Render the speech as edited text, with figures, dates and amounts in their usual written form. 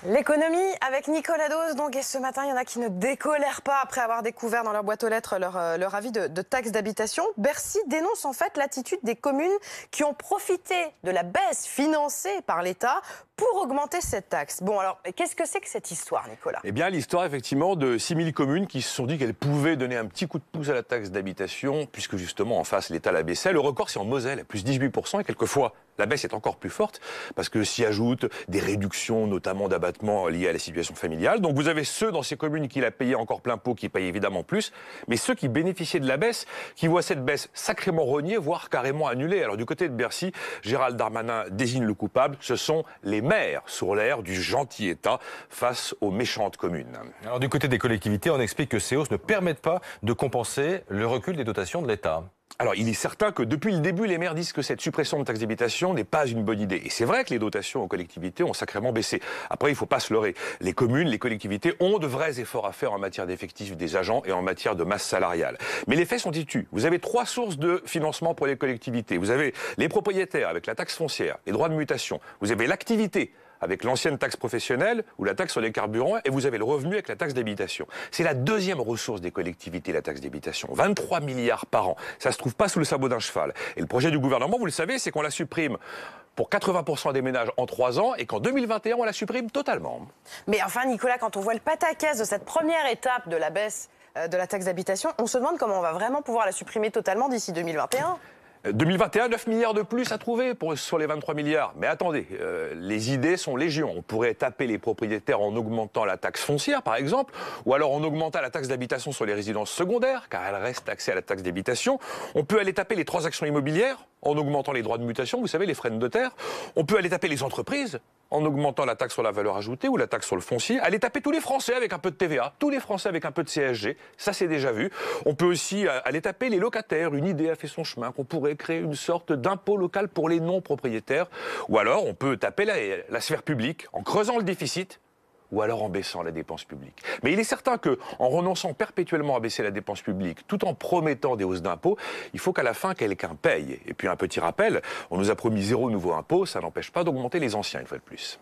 L'économie avec Nicolas Dose. Donc, et ce matin, il y en a qui ne décolèrent pas après avoir découvert dans leur boîte aux lettres leur avis de taxe d'habitation. Bercy dénonce en fait l'attitude des communes qui ont profité de la baisse financée par l'État pour augmenter cette taxe. Bon, alors, qu'est-ce que c'est que cette histoire, Nicolas? Eh bien, l'histoire, effectivement, de 6000 communes qui se sont dit qu'elles pouvaient donner un petit coup de pouce à la taxe d'habitation, puisque justement, en face, l'État la baissait. Le record, c'est en Moselle, à plus 18%, et quelquefois, la baisse est encore plus forte, parce que s'y ajoutent des réductions, notamment d'abattements liés à la situation familiale. Donc, vous avez ceux dans ces communes qui la payaient encore plein pot, qui payent évidemment plus, mais ceux qui bénéficiaient de la baisse, qui voient cette baisse sacrément reniée, voire carrément annulée. Alors, du côté de Bercy, Gérald Darmanin désigne le coupable. Ce sont les maires sur l'air du gentil État face aux méchantes communes. Alors, du côté des collectivités, on explique que ces hausses ne permettent pas de compenser le recul des dotations de l'État. Alors, il est certain que depuis le début, les maires disent que cette suppression de taxe d'habitation n'est pas une bonne idée. Et c'est vrai que les dotations aux collectivités ont sacrément baissé. Après, il ne faut pas se leurrer. Les communes, les collectivités ont de vrais efforts à faire en matière d'effectifs des agents et en matière de masse salariale. Mais les faits sont têtus. Vous avez 3 sources de financement pour les collectivités. Vous avez les propriétaires avec la taxe foncière, les droits de mutation. Vous avez l'activité avec l'ancienne taxe professionnelle ou la taxe sur les carburants, et vous avez le revenu avec la taxe d'habitation. C'est la deuxième ressource des collectivités, la taxe d'habitation. 23 milliards par an. Ça ne se trouve pas sous le sabot d'un cheval. Et le projet du gouvernement, vous le savez, c'est qu'on la supprime pour 80% des ménages en 3 ans, et qu'en 2021, on la supprime totalement. Mais enfin, Nicolas, quand on voit le pataquès de cette première étape de la baisse de la taxe d'habitation, on se demande comment on va vraiment pouvoir la supprimer totalement d'ici 2021. 2021, 9 milliards de plus à trouver sur les 23 milliards. Mais attendez, les idées sont légion. On pourrait taper les propriétaires en augmentant la taxe foncière, par exemple, ou alors en augmentant la taxe d'habitation sur les résidences secondaires, car elles restent taxées à la taxe d'habitation. On peut aller taper les transactions immobilières en augmentant les droits de mutation, vous savez, les frais de notaire. On peut aller taper les entreprises en augmentant la taxe sur la valeur ajoutée ou la taxe sur le foncier. Aller taper tous les Français avec un peu de TVA, tous les Français avec un peu de CSG, ça c'est déjà vu. On peut aussi aller taper les locataires. Une idée a fait son chemin, qu'on pourrait créer une sorte d'impôt local pour les non-propriétaires. Ou alors on peut taper la sphère publique en creusant le déficit, ou alors en baissant la dépense publique. Mais il est certain qu'en renonçant perpétuellement à baisser la dépense publique, tout en promettant des hausses d'impôts, il faut qu'à la fin, quelqu'un paye. Et puis un petit rappel, on nous a promis 0 nouveau impôt, ça n'empêche pas d'augmenter les anciens une fois de plus.